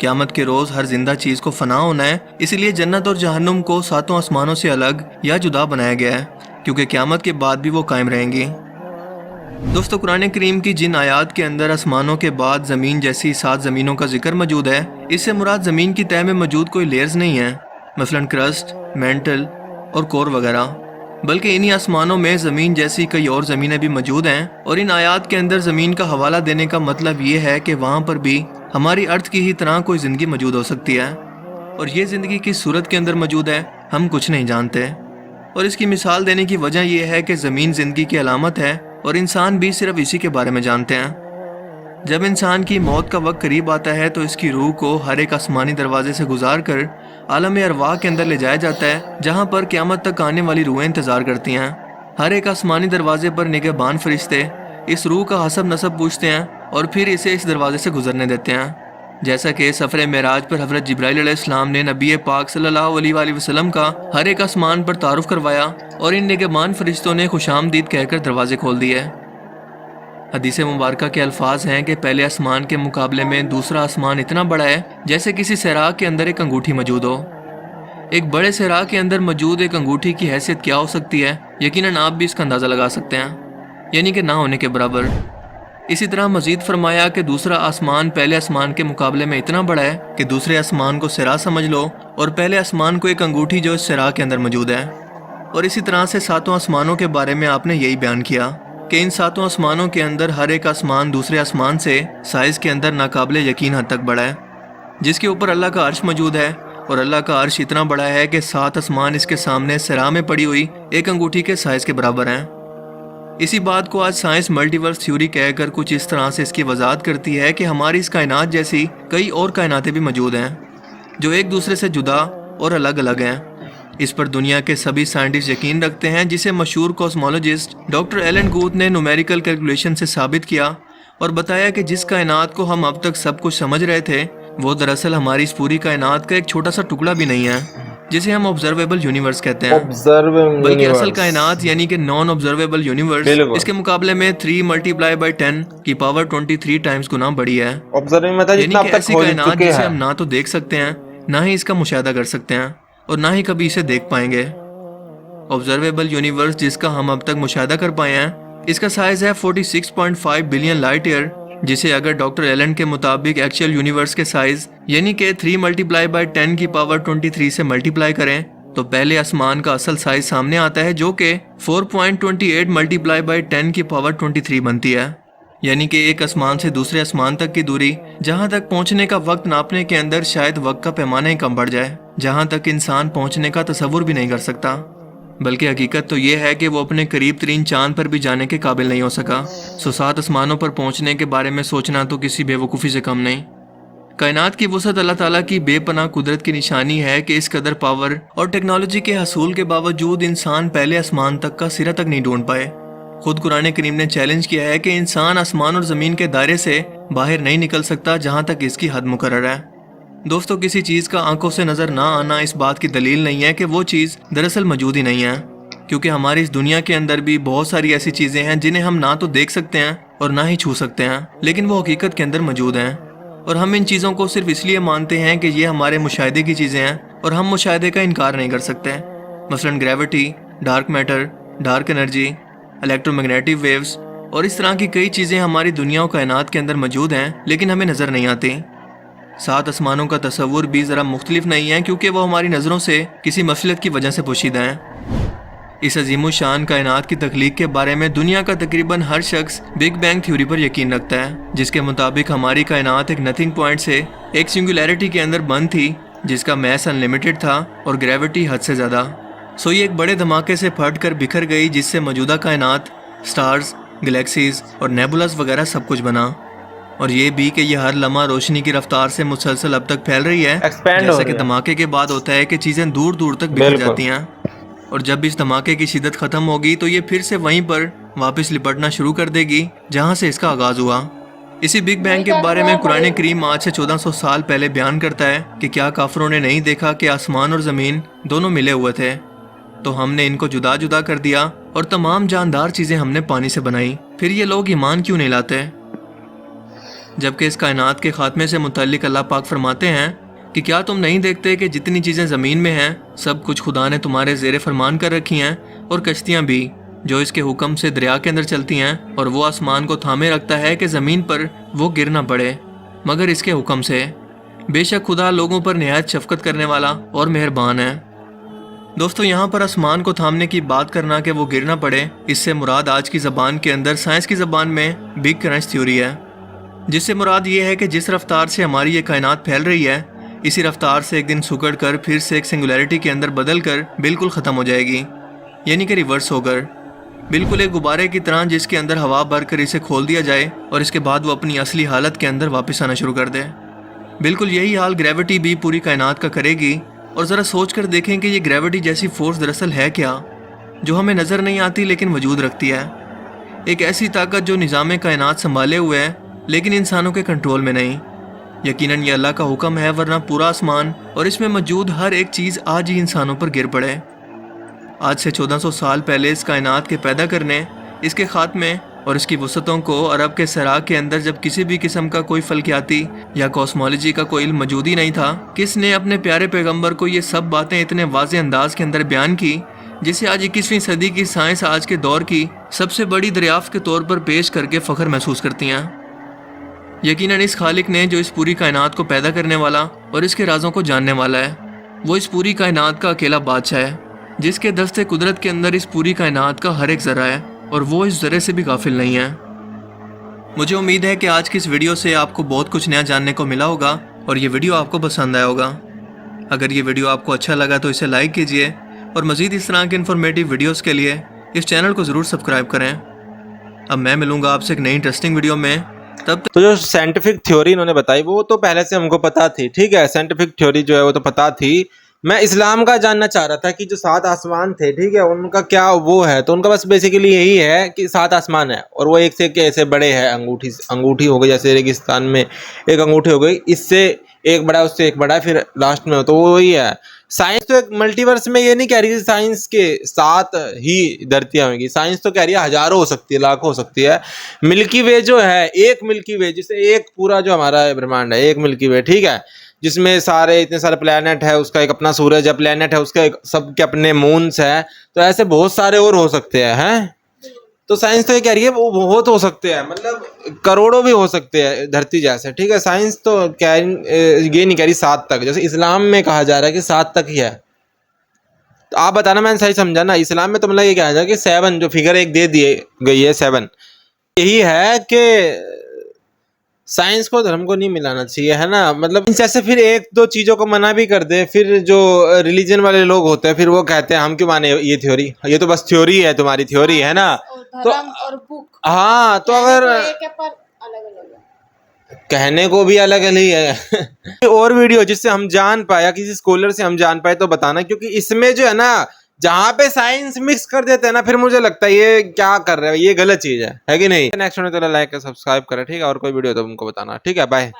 قیامت کے روز ہر زندہ چیز کو فنا ہونا ہے، اسی لیے جنت اور جہنم کو ساتوں آسمانوں سے الگ یا جدا بنایا گیا ہے، کیونکہ قیامت کے بعد بھی وہ قائم رہیں گی۔ دوستو، قرآن کریم کی جن آیات کے اندر آسمانوں کے بعد زمین جیسی 7 زمینوں کا ذکر موجود ہے، اس سے مراد زمین کی تہہ میں موجود کوئی لیئرز نہیں ہیں، مثلا کرسٹ، مینٹل اور کور وغیرہ، بلکہ انہی آسمانوں میں زمین جیسی کئی اور زمینیں بھی موجود ہیں، اور ان آیات کے اندر زمین کا حوالہ دینے کا مطلب یہ ہے کہ وہاں پر بھی ہماری ارتھ کی ہی طرح کوئی زندگی موجود ہو سکتی ہے، اور یہ زندگی کس صورت کے اندر موجود ہے ہم کچھ نہیں جانتے، اور اس کی مثال دینے کی وجہ یہ ہے کہ زمین زندگی کی علامت ہے اور انسان بھی صرف اسی کے بارے میں جانتے ہیں۔ جب انسان کی موت کا وقت قریب آتا ہے تو اس کی روح کو ہر ایک آسمانی دروازے سے گزار کر عالم ارواح کے اندر لے جایا جاتا ہے، جہاں پر قیامت تک آنے والی روحیں انتظار کرتی ہیں۔ ہر ایک آسمانی دروازے پر نگہبان فرشتے اس روح کا حسب نسب پوچھتے ہیں اور پھر اسے اس دروازے سے گزرنے دیتے ہیں، جیسا کہ سفر معراج پر حضرت جبرائیل علیہ السلام نے نبی پاک صلی اللہ علیہ وآلہ وسلم کا ہر ایک آسمان پر تعارف کروایا، اور ان نگہبان فرشتوں نے خوش آمدید کہہ کر دروازے کھول دیے۔ حدیث مبارکہ کے الفاظ ہیں کہ پہلے آسمان کے مقابلے میں دوسرا آسمان اتنا بڑا ہے جیسے کسی صحرا کے اندر ایک انگوٹھی موجود ہو۔ ایک بڑے صحرا کے اندر موجود ایک انگوٹھی کی حیثیت کیا ہو سکتی ہے، یقیناً آپ بھی اس کا اندازہ لگا سکتے ہیں، یعنی کہ نہ ہونے کے برابر۔ اسی طرح مزید فرمایا کہ دوسرا آسمان پہلے آسمان کے مقابلے میں اتنا بڑا ہے کہ دوسرے آسمان کو صحرا سمجھ لو، اور پہلے آسمان کو ایک انگوٹھی جو اس صحرا کے اندر موجود ہے۔ اور اسی طرح سے 7 آسمانوں کے بارے میں آپ نے یہی بیان کیا کہ ان 7 آسمانوں کے اندر ہر ایک آسمان دوسرے آسمان سے سائز کے اندر ناقابل یقین حد تک بڑا ہے، جس کے اوپر اللہ کا عرش موجود ہے، اور اللہ کا عرش اتنا بڑا ہے کہ 7 آسمان اس کے سامنے صحرا میں پڑی ہوئی ایک انگوٹھی کے سائز کے برابر ہیں۔ اسی بات کو آج سائنس ملٹی ورس تھیوری کہہ کر کچھ اس طرح سے اس کی وضاحت کرتی ہے کہ ہماری اس کائنات جیسی کئی اور کائناتیں بھی موجود ہیں جو ایک دوسرے سے جدا اور الگ الگ ہیں۔ اس پر دنیا کے سبھی سائنٹسٹ یقین رکھتے ہیں، جسے مشہور کوسمولوجسٹ ڈاکٹر ایلن گوتھ نے نومیریکل کیلکولیشن سے ثابت کیا اور بتایا کہ جس کائنات کو ہم اب تک سب کچھ سمجھ رہے تھے وہ دراصل ہماری اس پوری کائنات کا ایک چھوٹا سا ٹکڑا بھی نہیں ہے، جسے ہم آبزرویبل یونیورس کہتے ہیں، بلکہ اصل کائنات یعنی کہ نان آبزرویبل یونیورس اس کے مقابلے میں 3 × 10 کی پاور 23 ٹائمز گنا بڑی ہے، یعنی کہ ایسی کائنات جسے ہم نہ تو دیکھ سکتے ہیں، نہ ہی اس کا مشاہدہ کر سکتے ہیں، اور نہ ہی کبھی اسے دیکھ پائیں گے۔ آبزرویبل یونیورس جس کا ہم اب تک مشاہدہ کر پائے ہیں، اس کا سائز ہے 46.5 بلین لائٹ ایئر، جسے اگر ڈاکٹر ایلن کے مطابق ایکچوئل یونیورس کے سائز یعنی کہ 3 × 10 کی پاور 23 سے ملٹیپلائی کریں تو پہلے آسمان کا اصل سائز سامنے آتا ہے، جو کہ 4.28 × 10 کی پاور 23 بنتی ہے، یعنی کہ ایک آسمان سے دوسرے آسمان تک کی دوری، جہاں تک پہنچنے کا وقت ناپنے کے اندر شاید وقت کا پیمانہ ہی کم بڑھ جائے، جہاں تک انسان پہنچنے کا تصور بھی نہیں کر سکتا، بلکہ حقیقت تو یہ ہے کہ وہ اپنے قریب ترین چاند پر بھی جانے کے قابل نہیں ہو سکا۔ 7 آسمانوں پر پہنچنے کے بارے میں سوچنا تو کسی بے وقوفی سے کم نہیں۔ کائنات کی وسعت اللہ تعالیٰ کی بے پناہ قدرت کی نشانی ہے کہ اس قدر پاور اور ٹیکنالوجی کے حصول کے باوجود انسان پہلے آسمان تک کا سرا تک نہیں ڈھونڈ پائے۔ خود قرآن کریم نے چیلنج کیا ہے کہ انسان آسمان اور زمین کے دائرے سے باہر نہیں نکل سکتا جہاں تک اس کی حد مقرر ہے۔ دوستو، کسی چیز کا آنکھوں سے نظر نہ آنا اس بات کی دلیل نہیں ہے کہ وہ چیز دراصل موجود ہی نہیں ہے، کیونکہ ہماری اس دنیا کے اندر بھی بہت ساری ایسی چیزیں ہیں جنہیں ہم نہ تو دیکھ سکتے ہیں اور نہ ہی چھو سکتے ہیں، لیکن وہ حقیقت کے اندر موجود ہیں، اور ہم ان چیزوں کو صرف اس لیے مانتے ہیں کہ یہ ہمارے مشاہدے کی چیزیں ہیں اور ہم مشاہدے کا انکار نہیں کر سکتے۔ مثلا gravity, dark matter, dark energy, electromagnetic waves اور اس طرح کی کئی چیزیں ہماری دنیا و کائنات کے اندر موجود ہیں، لیکن ہمیں نظر نہیں آتی۔ 7 آسمانوں کا تصور بھی ذرا مختلف نہیں ہے، کیونکہ وہ ہماری نظروں سے کسی مفصلیت کی وجہ سے پوشیدہ ہیں۔ اس عظیم الشان کائنات کی تخلیق کے بارے میں دنیا کا تقریباً ہر شخص بگ بینگ تھیوری پر یقین رکھتا ہے، جس کے مطابق ہماری کائنات ایک نتھنگ پوائنٹ سے ایک سنگولیرٹی کے اندر بند تھی، جس کا میس ان لمیٹڈ تھا اور گریوٹی حد سے زیادہ۔ یہ ایک بڑے دھماکے سے پھٹ کر بکھر گئی، جس سے موجودہ کائنات، سٹارز، گلیکسیز اور نیبولاز وغیرہ سب کچھ بنا، اور یہ بھی کہ یہ ہر لمحہ روشنی کی رفتار سے مسلسل اب تک پھیل رہی ہے، جیسا کہ دھماکے کے بعد ہوتا ہے کہ چیزیں دور دور تک بکھر جاتی ہیں، اور جب اس دھماکے کی شدت ختم ہوگی تو یہ پھر سے وہیں پر واپس لپٹنا شروع کر دے گی جہاں سے اس کا آغاز ہوا۔ اسی بگ بینگ کے بارے میں قرآن کریم آج سے 1400 سال پہلے بیان کرتا ہے کہ کیا کافروں نے نہیں دیکھا کہ آسمان اور زمین دونوں ملے ہوئے تھے، تو ہم نے ان کو جدا جدا کر دیا اور تمام جاندار چیزیں ہم نے پانی سے بنائی، پھر یہ لوگ ایمان کیوں نہیں لاتے؟ جبکہ اس کائنات کے خاتمے سے متعلق اللہ پاک فرماتے ہیں کہ کیا تم نہیں دیکھتے کہ جتنی چیزیں زمین میں ہیں سب کچھ خدا نے تمہارے زیر فرمان کر رکھی ہیں، اور کشتیاں بھی جو اس کے حکم سے دریا کے اندر چلتی ہیں، اور وہ آسمان کو تھامے رکھتا ہے کہ زمین پر وہ گر نہ پڑے مگر اس کے حکم سے۔ بے شک خدا لوگوں پر نہایت شفقت کرنے والا اور مہربان ہے۔ دوستو، یہاں پر آسمان کو تھامنے کی بات کرنا کہ وہ گر نہ پڑے، اس سے مراد آج کی زبان کے اندر سائنس کی زبان میں بگ کرنچ تھیوری ہے، جس سے مراد یہ ہے کہ جس رفتار سے ہماری یہ کائنات پھیل رہی ہے، اسی رفتار سے ایک دن سکڑ کر پھر سے ایک سنگولیرٹی کے اندر بدل کر بالکل ختم ہو جائے گی، یعنی کہ ریورس ہو کر بالکل ایک غبارے کی طرح، جس کے اندر ہوا بھر کر اسے کھول دیا جائے اور اس کے بعد وہ اپنی اصلی حالت کے اندر واپس آنا شروع کر دے۔ بالکل یہی حال گریوٹی بھی پوری کائنات کا کرے گی۔ اور ذرا سوچ کر دیکھیں کہ یہ گریوٹی جیسی فورس دراصل ہے کیا، جو ہمیں نظر نہیں آتی لیکن وجود رکھتی ہے۔ ایک ایسی طاقت جو نظام کائنات سنبھالے ہوئے ہے لیکن انسانوں کے کنٹرول میں نہیں۔ یقیناً یہ اللہ کا حکم ہے، ورنہ پورا آسمان اور اس میں موجود ہر ایک چیز آج ہی انسانوں پر گر پڑے۔ آج سے 1400 سال پہلے اس کائنات کے پیدا کرنے، اس کے خاتمے اور اس کی وسعتوں کو عرب کے صحرا کے اندر جب کسی بھی قسم کا کوئی فلکیاتی یا کاسمولوجی کا کوئی علم موجود ہی نہیں تھا، کس نے اپنے پیارے پیغمبر کو یہ سب باتیں اتنے واضح انداز کے اندر بیان کی، جسے آج 21ویں صدی کی سائنس آج کے دور کی سب سے بڑی دریافت کے طور پر پیش کر کے فخر محسوس کرتی ہیں۔ یقیناً اس خالق نے جو اس پوری کائنات کو پیدا کرنے والا اور اس کے رازوں کو جاننے والا ہے، وہ اس پوری کائنات کا اکیلا بادشاہ ہے، جس کے دست قدرت کے اندر اس پوری کائنات کا ہر ایک ذرہ ہے اور وہ اس ذرے سے بھی غافل نہیں ہے۔ مجھے امید ہے کہ آج کی اس ویڈیو سے آپ کو بہت کچھ نیا جاننے کو ملا ہوگا اور یہ ویڈیو آپ کو پسند آیا ہوگا۔ اگر یہ ویڈیو آپ کو اچھا لگا تو اسے لائک کیجئے اور مزید اس طرح کے انفارمیٹیو ویڈیوز کے لیے اس چینل کو ضرور سبسکرائب کریں۔ اب میں ملوں گا آپ سے ایک نئی انٹرسٹنگ ویڈیو میں، تب تک تو جو سائنٹیفک تھیوری انہوں نے بتائی وہ تو پہلے سے ہم کو پتا تھی، ٹھیک ہے، سائنٹیفک تھیوری جو ہے وہ تو پتا تھی۔ میں اسلام کا جاننا چاہ رہا تھا کہ جو 7 آسمان تھے، ٹھیک ہے، ان کا کیا وہ ہے، تو ان کا بس بیسیکلی یہی ہے کہ 7 آسمان ہے اور وہ ایک سے ایسے بڑے ہیں، انگوٹھی ہو گئی، جیسے ریگستان میں ایک انگوٹھی ہو گئی، اس سے ایک بڑا، اس سے ایک بڑا، پھر لاسٹ میں ہو، تو وہی ہے۔ سائنس تو ایک ملٹی ورس میں یہ نہیں کہہ رہی کہ سائنس کے 7 ہی دھرتیاں ہویں گی، سائنس تو کہہ رہی ہے ہزاروں ہو سکتی ہے، لاکھوں ہو سکتی ہے۔ ملکی وے جو ہے، ایک ملکی وے، جسے ایک پورا جو ہمارا برہمانڈ ہے، ایک ملکی وے، ٹھیک ہے، جس میں اتنے سارے پلانٹ ہے، اس کا ایک اپنا سورج ہے، پلانٹ ہے، اس کا سب کے اپنے مونس ہے، تو ایسے بہت سارے اور ہو سکتے ہیں۔ تو سائنس تو یہ کہہ رہی ہے وہ بہت ہو سکتے ہیں، مطلب کروڑوں بھی ہو سکتے ہیں دھرتی جیسے، ٹھیک ہے۔ سائنس تو یہ نہیں کہہ رہی 7 تک، جیسے اسلام میں کہا جا رہا ہے کہ 7 تک ہی ہے۔ تو آپ بتانا میں نے صحیح سمجھا نا؟ اسلام میں تو مطلب یہ کہا جائے کہ 7 جو فگر ایک دے دیے گئی ہے 7، یہی ہے کہ سائنس کو دھرم کو نہیں ملانا چاہیے، ہے نا؟ مطلب جیسے پھر 1-2 چیزوں کو منع بھی کر دے، پھر جو ریلیجن والے لوگ ہوتے ہیں پھر وہ کہتے ہیں ہم کیوں مانے یہ تھیوری، یہ تو بس تھیوری ہے، تمہاری تھیوری ہے نا۔ تو ہاں، تو اگر کہنے کو بھی الگ ہی ہے اور ویڈیو جس سے ہم جان پایا، کسی اسکالر سے ہم جان پائے تو بتانا، کیونکہ اس میں جو ہے نا جہاں پہ سائنس مکس کر دیتے ہیں نا، پھر مجھے لگتا ہے یہ کیا کر رہے ہیں، یہ غلط چیز ہے کہ نہیں؟ نیکسٹ ویڈیو تو لائک سبسکرائب کریں، ٹھیک ہے، اور کوئی ویڈیو تو تم کو بتانا، ٹھیک ہے، بائے۔